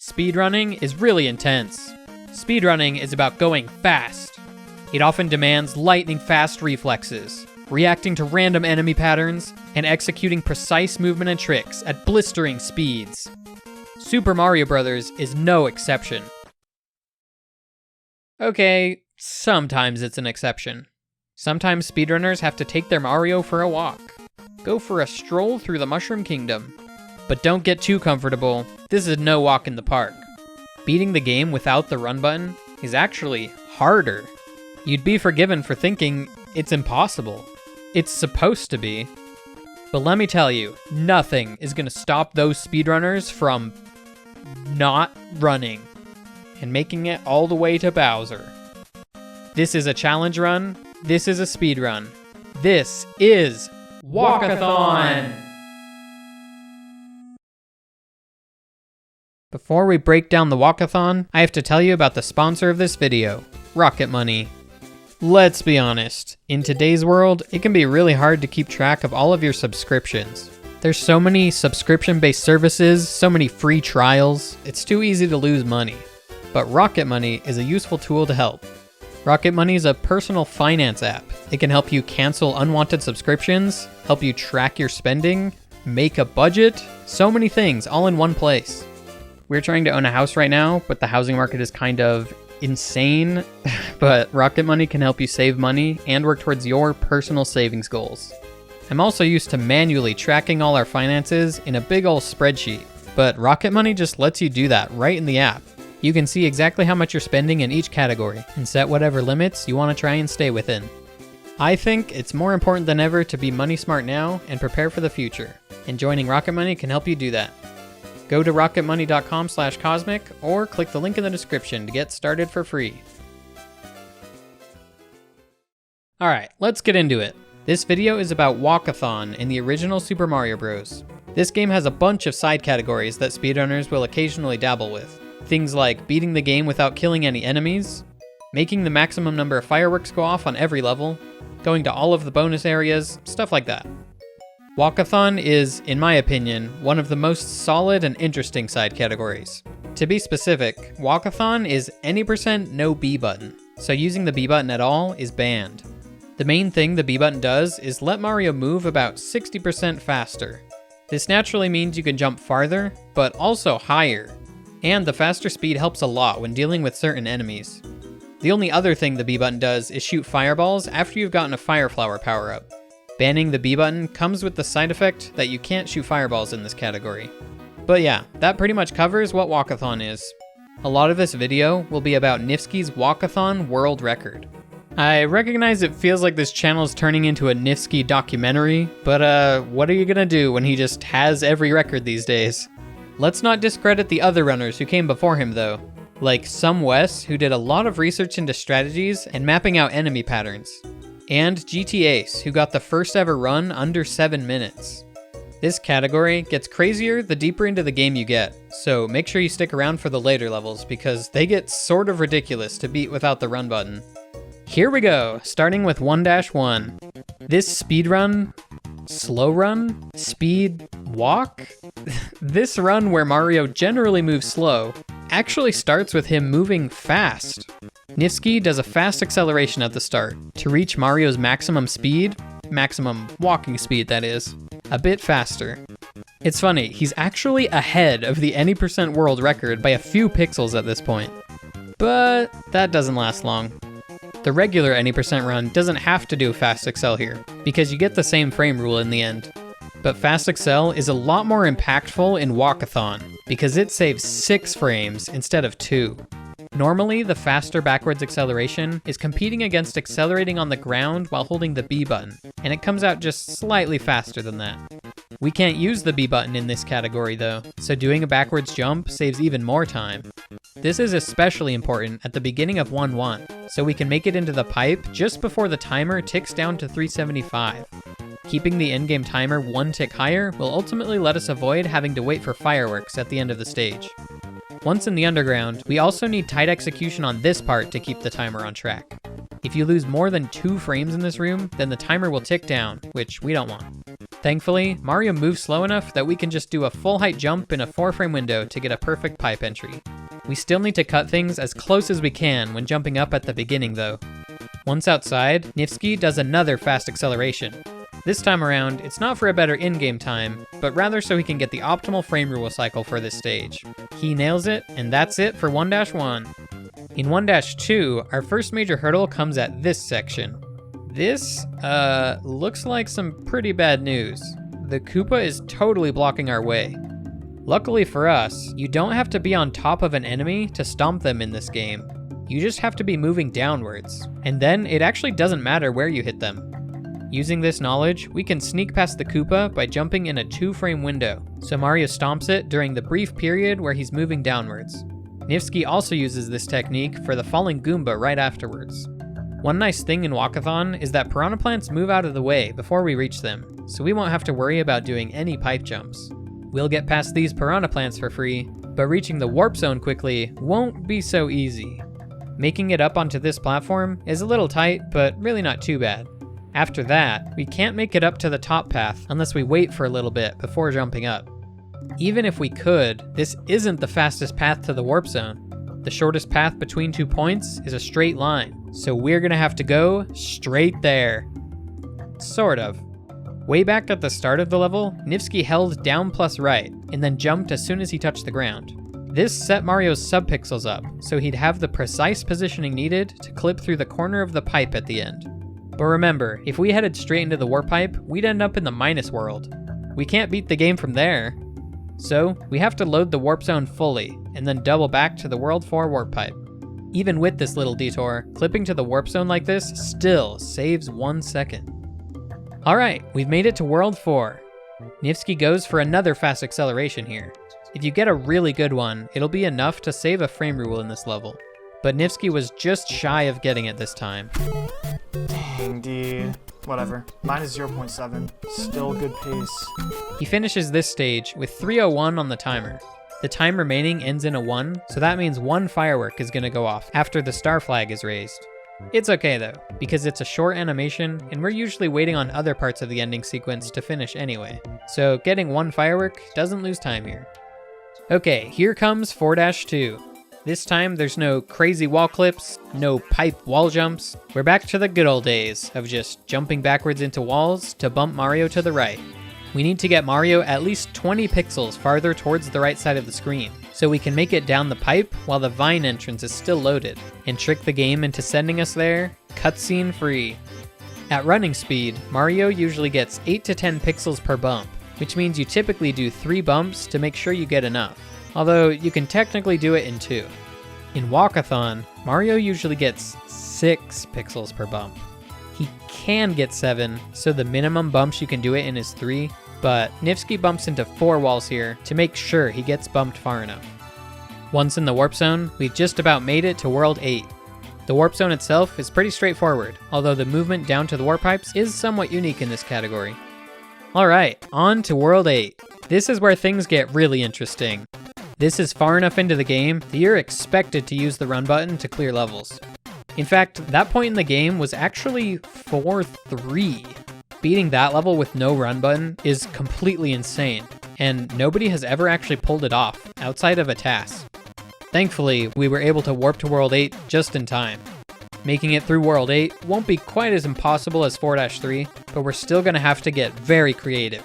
Speedrunning is really intense. Speedrunning is about going fast. It often demands lightning-fast reflexes, reacting to random enemy patterns, and executing precise movement and tricks at blistering speeds. Super Mario Bros. Is no exception. Okay, sometimes it's an exception. Sometimes speedrunners have to take their Mario for a walk. Go for a stroll through the Mushroom Kingdom. But don't get too comfortable, this is no walk in the park. Beating the game without the run button is actually harder. You'd be forgiven for thinking it's impossible. It's supposed to be. But let me tell you, nothing is gonna stop those speedrunners from not running and making it all the way to Bowser. This is a challenge run. This is a speed run. This is Walkathon! Before we break down the Walkathon, I have to tell you about the sponsor of this video, Rocket Money. Let's be honest, in today's world, it can be really hard to keep track of all of your subscriptions. There's so many subscription-based services, so many free trials, it's too easy to lose money. But Rocket Money is a useful tool to help. Rocket Money is a personal finance app. It can help you cancel unwanted subscriptions, help you track your spending, make a budget, so many things all in one place. We're trying to own a house right now, but the housing market is kind of insane. But Rocket Money can help you save money and work towards your personal savings goals. I'm also used to manually tracking all our finances in a big ol' spreadsheet, but Rocket Money just lets you do that right in the app. You can see exactly how much you're spending in each category and set whatever limits you want to try and stay within. I think it's more important than ever to be money smart now and prepare for the future, and joining Rocket Money can help you do that. Go to rocketmoney.com/cosmic or click the link in the description to get started for free. Alright, let's get into it. This video is about Walkathon in the original Super Mario Bros. This game has a bunch of side categories that speedrunners will occasionally dabble with. Things like beating the game without killing any enemies, making the maximum number of fireworks go off on every level, going to all of the bonus areas, stuff like that. Walkathon is, in my opinion, one of the most solid and interesting side categories. To be specific, Walkathon is any % no B button, so using the B button at all is banned. The main thing the B button does is let Mario move about 60% faster. This naturally means you can jump farther, but also higher. And the faster speed helps a lot when dealing with certain enemies. The only other thing the B button does is shoot fireballs after you've gotten a Fire Flower power-up. Banning the B button comes with the side effect that you can't shoot fireballs in this category. But yeah, that pretty much covers what Walkathon is. A lot of this video will be about Nifsky's Walkathon world record. I recognize it feels like this channel is turning into a Nifsky documentary, but what are you gonna do when he just has every record these days? Let's not discredit the other runners who came before him though, like SomeWes, who did a lot of research into strategies and mapping out enemy patterns, and GTAce, who got the first ever run under 7 minutes. This category gets crazier the deeper into the game you get, so make sure you stick around for the later levels because they get sort of ridiculous to beat without the run button. Here we go, starting with 1-1. This speedrun, slow run, speed walk? This run where Mario generally moves slow actually starts with him moving fast. Nifsky does a fast acceleration at the start to reach Mario's maximum speed, maximum walking speed that is, a bit faster. It's funny, he's actually ahead of the any % world record by a few pixels at this point. But that doesn't last long. The regular any % run doesn't have to do fast accel here, because you get the same frame rule in the end. But fast accel is a lot more impactful in Walkathon, because it saves 6 frames instead of 2. Normally, the faster backwards acceleration is competing against accelerating on the ground while holding the B button, and it comes out just slightly faster than that. We can't use the B button in this category though, so doing a backwards jump saves even more time. This is especially important at the beginning of 1-1, so we can make it into the pipe just before the timer ticks down to 375. Keeping the in-game timer 1 tick higher will ultimately let us avoid having to wait for fireworks at the end of the stage. Once in the underground, we also need tight execution on this part to keep the timer on track. If you lose more than 2 frames in this room, then the timer will tick down, which we don't want. Thankfully, Mario moves slow enough that we can just do a full height jump in a 4-frame window to get a perfect pipe entry. We still need to cut things as close as we can when jumping up at the beginning though. Once outside, Nifsky does another fast acceleration. This time around, it's not for a better in-game time, but rather so he can get the optimal frame rule cycle for this stage. He nails it, and that's it for 1-1. In 1-2, our first major hurdle comes at this section. This, looks like some pretty bad news. The Koopa is totally blocking our way. Luckily for us, you don't have to be on top of an enemy to stomp them in this game. You just have to be moving downwards, and then it actually doesn't matter where you hit them. Using this knowledge, we can sneak past the Koopa by jumping in a 2-frame window, so Mario stomps it during the brief period where he's moving downwards. Nifsky also uses this technique for the falling Goomba right afterwards. One nice thing in Walkathon is that Piranha Plants move out of the way before we reach them, so we won't have to worry about doing any pipe jumps. We'll get past these Piranha Plants for free, but reaching the Warp Zone quickly won't be so easy. Making it up onto this platform is a little tight, but really not too bad. After that, we can't make it up to the top path unless we wait for a little bit before jumping up. Even if we could, this isn't the fastest path to the Warp Zone. The shortest path between 2 points is a straight line, so we're gonna have to go straight there. Sort of. Way back at the start of the level, Nifsky held down plus right, and then jumped as soon as he touched the ground. This set Mario's subpixels up, so he'd have the precise positioning needed to clip through the corner of the pipe at the end. But remember, if we headed straight into the warp pipe, we'd end up in the minus world. We can't beat the game from there. So, we have to load the warp zone fully, and then double back to the World 4 warp pipe. Even with this little detour, clipping to the warp zone like this still saves 1 second. Alright, we've made it to World 4. Nifsky goes for another fast acceleration here. If you get a really good one, it'll be enough to save a frame rule in this level. But Nifsky was just shy of getting it this time. Dang, dude. Whatever. Mine is 0.7. Still good pace. He finishes this stage with 3:01 on the timer. The time remaining ends in a 1, so that means 1 firework is gonna go off after the star flag is raised. It's okay though, because it's a short animation and we're usually waiting on other parts of the ending sequence to finish anyway. So getting 1 firework doesn't lose time here. Okay, here comes 4-2. This time there's no crazy wall clips, no pipe wall jumps. We're back to the good old days of just jumping backwards into walls to bump Mario to the right. We need to get Mario at least 20 pixels farther towards the right side of the screen, so we can make it down the pipe while the vine entrance is still loaded, and trick the game into sending us there, cutscene free. At running speed, Mario usually gets 8 to 10 pixels per bump, which means you typically do 3 bumps to make sure you get enough, although you can technically do it in 2. In Walkathon, Mario usually gets 6 pixels per bump. He can get 7, so the minimum bumps you can do it in is 3, but Nifsky bumps into 4 walls here to make sure he gets bumped far enough. Once in the Warp Zone, we've just about made it to World 8. The Warp Zone itself is pretty straightforward, although the movement down to the warp pipes is somewhat unique in this category. Alright, on to World 8. This is where things get really interesting. This is far enough into the game that you're expected to use the run button to clear levels. In fact, that point in the game was actually 4-3. Beating that level with no run button is completely insane, and nobody has ever actually pulled it off, outside of a task. Thankfully, we were able to warp to World 8 just in time. Making it through World 8 won't be quite as impossible as 4-3, but we're still gonna have to get very creative.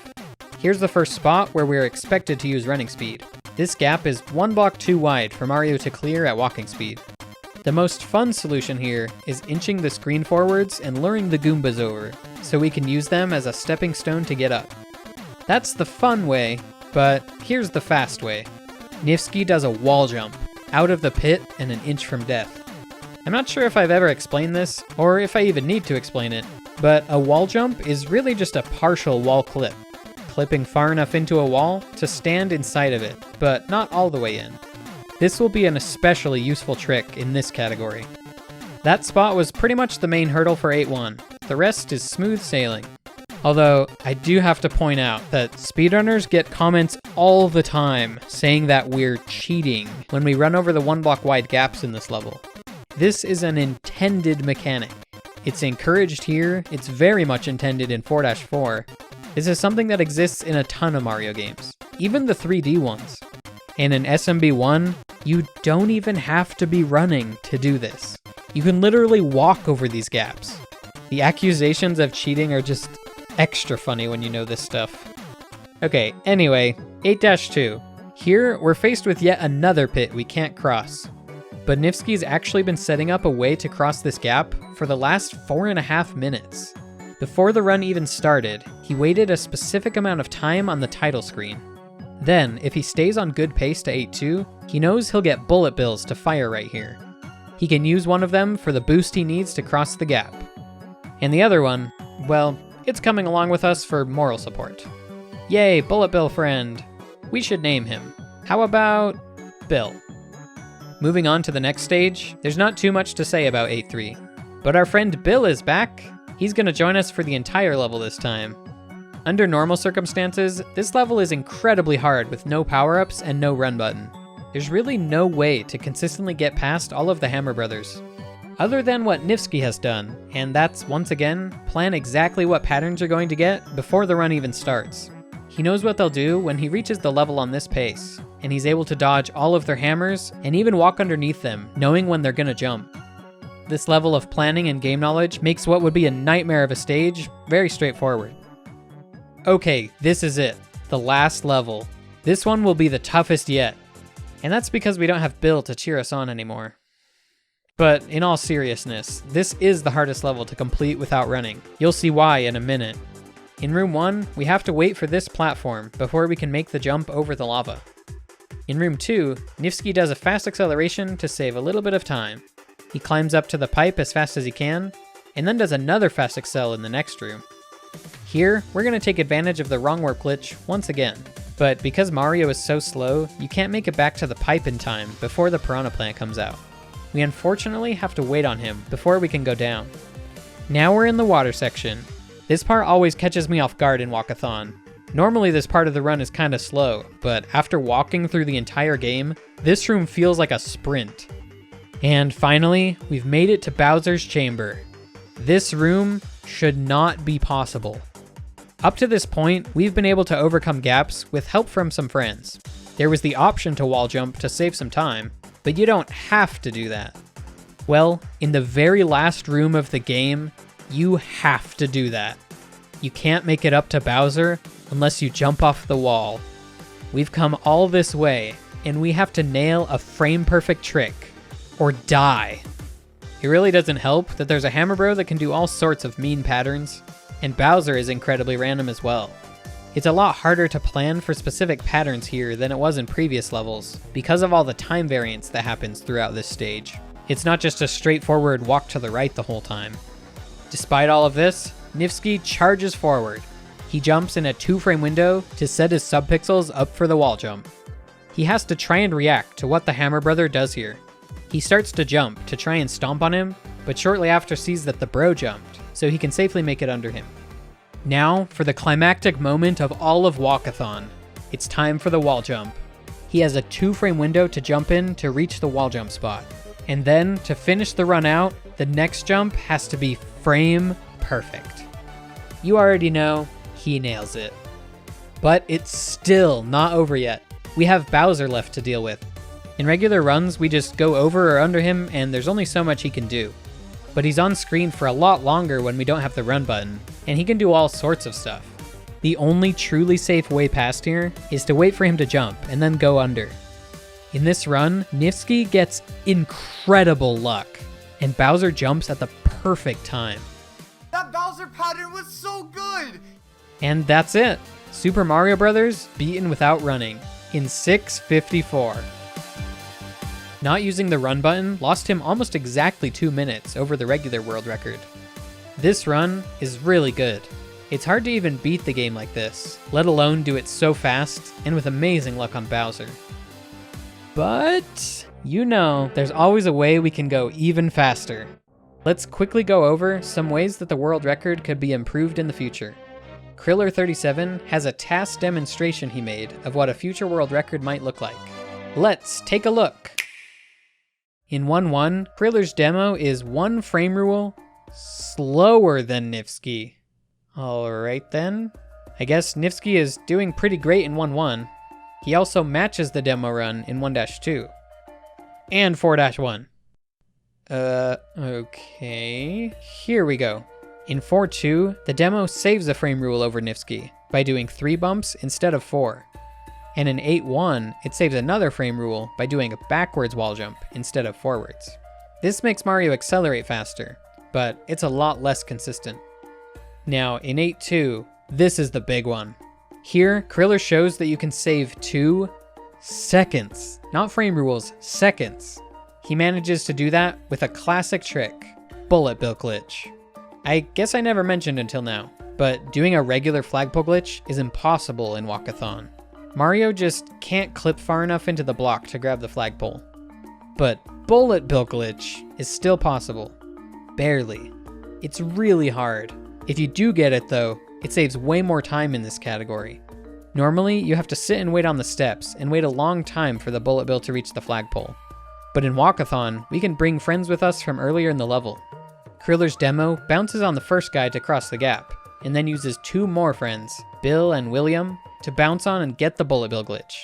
Here's the first spot where we're expected to use running speed. This gap is 1 block too wide for Mario to clear at walking speed. The most fun solution here is inching the screen forwards and luring the Goombas over, so we can use them as a stepping stone to get up. That's the fun way, but here's the fast way. Nifsky does a wall jump, out of the pit and an inch from death. I'm not sure if I've ever explained this, or if I even need to explain it, but a wall jump is really just a partial wall clip, clipping far enough into a wall to stand inside of it, but not all the way in. This will be an especially useful trick in this category. That spot was pretty much the main hurdle for 8-1. The rest is smooth sailing. Although, I do have to point out that speedrunners get comments all the time saying that we're cheating when we run over the 1 block wide gaps in this level. This is an intended mechanic. It's encouraged here, it's very much intended in 4-4, This is something that exists in a ton of Mario games, even the 3D ones. And in SMB1, you don't even have to be running to do this. You can literally walk over these gaps. The accusations of cheating are just extra funny when you know this stuff. Okay, anyway, 8-2. Here, we're faced with yet another pit we can't cross. But Nifsky's actually been setting up a way to cross this gap for the last 4.5 minutes. Before the run even started, he waited a specific amount of time on the title screen. Then, if he stays on good pace to 8-2, he knows he'll get bullet bills to fire right here. He can use one of them for the boost he needs to cross the gap. And the other one, well, it's coming along with us for moral support. Yay, bullet bill friend. We should name him. How about Bill? Moving on to the next stage, there's not too much to say about 8-3. But our friend Bill is back. He's gonna join us for the entire level this time. Under normal circumstances, this level is incredibly hard with no power-ups and no run button. There's really no way to consistently get past all of the Hammer Brothers. Other than what Nifsky has done, and that's, once again, plan exactly what patterns you're going to get before the run even starts. He knows what they'll do when he reaches the level on this pace, and he's able to dodge all of their hammers and even walk underneath them, knowing when they're gonna jump. This level of planning and game knowledge makes what would be a nightmare of a stage very straightforward. Okay, this is it, the last level. This one will be the toughest yet, and that's because we don't have Bill to cheer us on anymore. But in all seriousness, this is the hardest level to complete without running. You'll see why in a minute. In room 1, we have to wait for this platform before we can make the jump over the lava. In room 2, Nifsky does a fast acceleration to save a little bit of time. He climbs up to the pipe as fast as he can, and then does another fast accel in the next room. Here, we're going to take advantage of the wrong warp glitch once again. But because Mario is so slow, you can't make it back to the pipe in time before the Piranha Plant comes out. We unfortunately have to wait on him before we can go down. Now we're in the water section. This part always catches me off guard in Walkathon. Normally this part of the run is kinda slow, but after walking through the entire game, this room feels like a sprint. And finally, we've made it to Bowser's Chamber. This room should not be possible. Up to this point, we've been able to overcome gaps with help from some friends. There was the option to wall jump to save some time, but you don't have to do that. Well, in the very last room of the game, you have to do that. You can't make it up to Bowser unless you jump off the wall. We've come all this way, and we have to nail a frame-perfect trick, or die. It really doesn't help that there's a Hammer Bro that can do all sorts of mean patterns, and Bowser is incredibly random as well. It's a lot harder to plan for specific patterns here than it was in previous levels, because of all the time variance that happens throughout this stage. It's not just a straightforward walk to the right the whole time. Despite all of this, Nifsky charges forward. He jumps in a 2-frame window to set his subpixels up for the wall jump. He has to try and react to what the Hammer Brother does here. He starts to jump to try and stomp on him, but shortly after sees that the bro jumped, so he can safely make it under him. Now, for the climactic moment of all of Walkathon. It's time for the wall jump. He has a 2-frame window to jump in to reach the wall jump spot. And then, to finish the run out, the next jump has to be frame perfect. You already know, he nails it. But it's still not over yet. We have Bowser left to deal with. In regular runs, we just go over or under him, and there's only so much he can do. But he's on screen for a lot longer when we don't have the run button, and he can do all sorts of stuff. The only truly safe way past here is to wait for him to jump and then go under. In this run, Nifsky gets incredible luck, and Bowser jumps at the perfect time. That Bowser pattern was so good! And that's it. Super Mario Bros. Beaten without running in 6:54. Not using the run button lost him almost exactly 2 minutes over the regular world record. This run is really good. It's hard to even beat the game like this, let alone do it so fast and with amazing luck on Bowser. But, you know, there's always a way we can go even faster. Let's quickly go over some ways that the world record could be improved in the future. Kriller37 has a task demonstration he made of what a future world record might look like. Let's take a look. In 1-1, Kriller's demo is 1 frame rule slower than Nifsky. Alright then, I guess Nifsky is doing pretty great in 1-1. He also matches the demo run in 1-2. And 4-1. Okay. Here we go. In 4-2, the demo saves a frame rule over Nifsky by doing 3 bumps instead of 4. And in 8-1, it saves another frame rule by doing a backwards wall jump instead of forwards. This makes Mario accelerate faster, but it's a lot less consistent. Now, in 8-2, this is the big one. Here, Kriller shows that you can save 2 seconds. Not frame rules, seconds. He manages to do that with a classic trick, Bullet Bill Glitch. I guess I never mentioned until now, but doing a regular flagpole glitch is impossible in Walkathon. Mario just can't clip far enough into the block to grab the flagpole. But Bullet Bill Glitch is still possible. Barely. It's really hard. If you do get it though, it saves way more time in this category. Normally, you have to sit and wait on the steps and wait a long time for the bullet bill to reach the flagpole. But in Walkathon, we can bring friends with us from earlier in the level. Kriller's demo bounces on the first guy to cross the gap, and then uses 2 more friends, Bill and William, to bounce on and get the bullet bill glitch.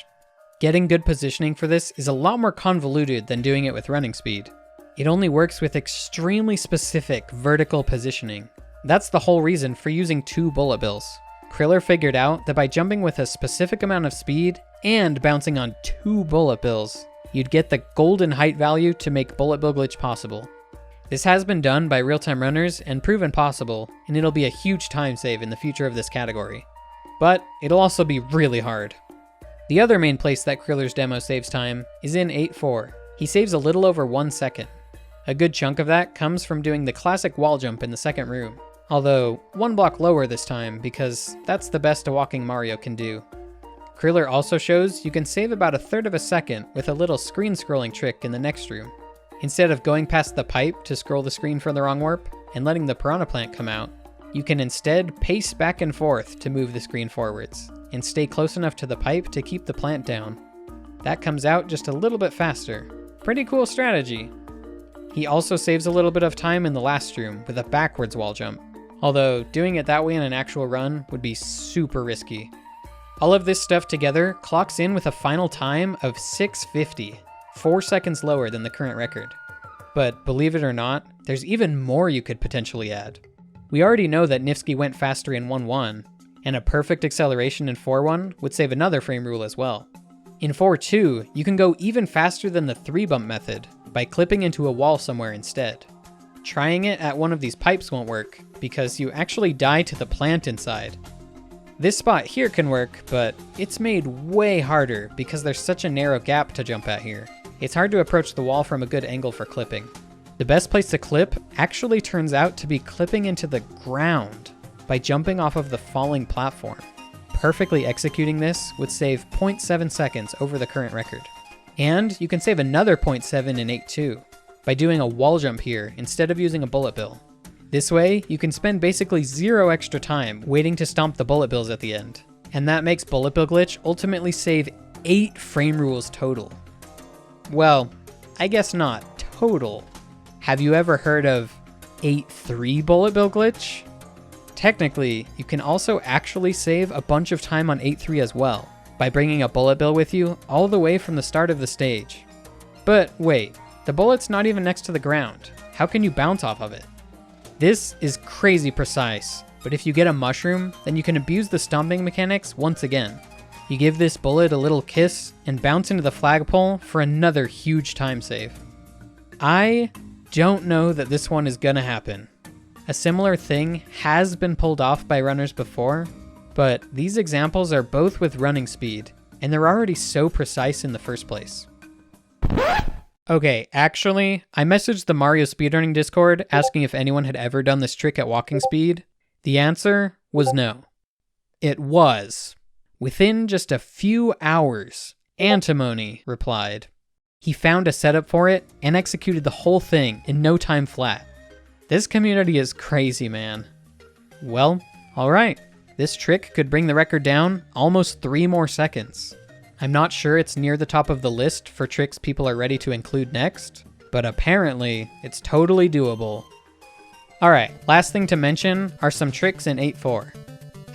Getting good positioning for this is a lot more convoluted than doing it with running speed. It only works with extremely specific vertical positioning. That's the whole reason for using 2 bullet bills. Kriller figured out that by jumping with a specific amount of speed and bouncing on 2 bullet bills, you'd get the golden height value to make bullet bill glitch possible. This has been done by real-time runners and proven possible, and it'll be a huge time save in the future of this category. But it'll also be really hard. The other main place that Kriller's demo saves time is in 8-4. He saves a little over 1 second. A good chunk of that comes from doing the classic wall jump in the second room, although 1 block lower this time because that's the best a walking Mario can do. Kriller also shows you can save about 1/3 of a second with a little screen scrolling trick in the next room. Instead of going past the pipe to scroll the screen for the wrong warp and letting the Piranha Plant come out, you can instead pace back and forth to move the screen forwards and stay close enough to the pipe to keep the plant down. That comes out just a little bit faster. Pretty cool strategy. He also saves a little bit of time in the last room with a backwards wall jump, although doing it that way in an actual run would be super risky. All of this stuff together clocks in with a final time of 6:50, 4 seconds lower than the current record. But believe it or not, there's even more you could potentially add. We already know that Nifsky went faster in 1-1, and a perfect acceleration in 4-1 would save another frame rule as well. In 4-2, you can go even faster than the 3-bump method by clipping into a wall somewhere instead. Trying it at one of these pipes won't work, because you actually die to the plant inside. This spot here can work, but it's made way harder because there's such a narrow gap to jump at here. It's hard to approach the wall from a good angle for clipping. The best place to clip actually turns out to be clipping into the ground by jumping off of the falling platform. Perfectly executing this would save 0.7 seconds over the current record. And you can save another 0.7 in 8-2 by doing a wall jump here instead of using a bullet bill. This way, you can spend basically 0 extra time waiting to stomp the bullet bills at the end. And that makes Bullet Bill Glitch ultimately save 8 frame rules total. Well, I guess not total. Have you ever heard of 8-3 Bullet Bill Glitch? Technically, you can also actually save a bunch of time on 8-3 as well, by bringing a bullet bill with you all the way from the start of the stage. But wait, the bullet's not even next to the ground. How can you bounce off of it? This is crazy precise, but if you get a mushroom, then you can abuse the stomping mechanics once again. You give this bullet a little kiss and bounce into the flagpole for another huge time save. I don't know that this one is gonna happen. A similar thing has been pulled off by runners before, but these examples are both with running speed, and they're already so precise in the first place. Okay, actually, I messaged the Mario speedrunning Discord asking if anyone had ever done this trick at walking speed. The answer was no. It was. Within just a few hours, Antimony replied. He found a setup for it and executed the whole thing in no time flat. This community is crazy, man. Well, alright. This trick could bring the record down almost 3 more seconds. I'm not sure it's near the top of the list for tricks people are ready to include next, but apparently it's totally doable. Alright, last thing to mention are some tricks in 8-4.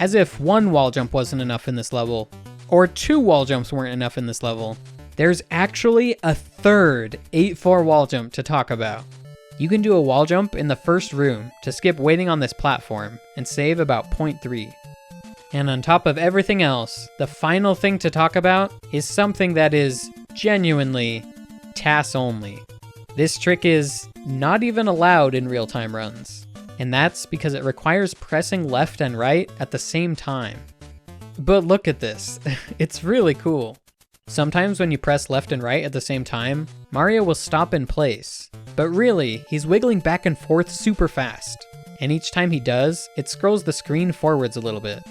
As if one wall jump wasn't enough in this level, or 2 wall jumps weren't enough in this level. There's actually a third 8-4 wall jump to talk about. You can do a wall jump in the first room to skip waiting on this platform and save about 0.3. And on top of everything else, the final thing to talk about is something that is genuinely TAS only. This trick is not even allowed in real-time runs, and that's because it requires pressing left and right at the same time. But look at this, it's really cool. Sometimes when you press left and right at the same time, Mario will stop in place, but really, he's wiggling back and forth super fast, and each time he does, it scrolls the screen forwards a little bit.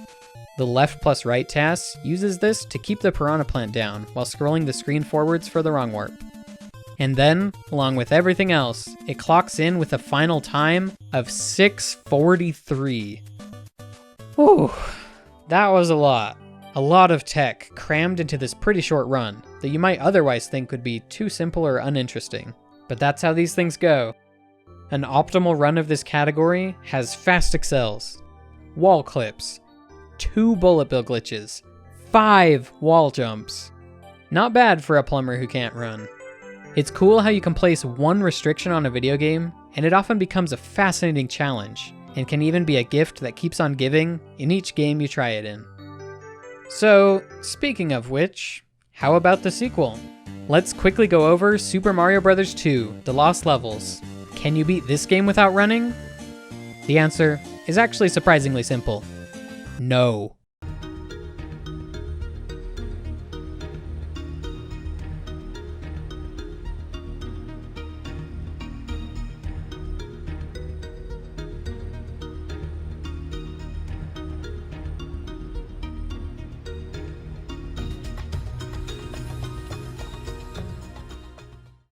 The left plus right TAS uses this to keep the Piranha Plant down while scrolling the screen forwards for the wrong warp. And then, along with everything else, it clocks in with a final time of 6:43. Whew, that was a lot. A lot of tech crammed into this pretty short run that you might otherwise think would be too simple or uninteresting. But that's how these things go. An optimal run of this category has fast accels, wall clips, 2 bullet bill glitches, 5 wall jumps. Not bad for a plumber who can't run. It's cool how you can place one restriction on a video game, and it often becomes a fascinating challenge, and can even be a gift that keeps on giving in each game you try it in. So, speaking of which, how about the sequel? Let's quickly go over Super Mario Bros. 2: The Lost Levels. Can you beat this game without running? The answer is actually surprisingly simple. No.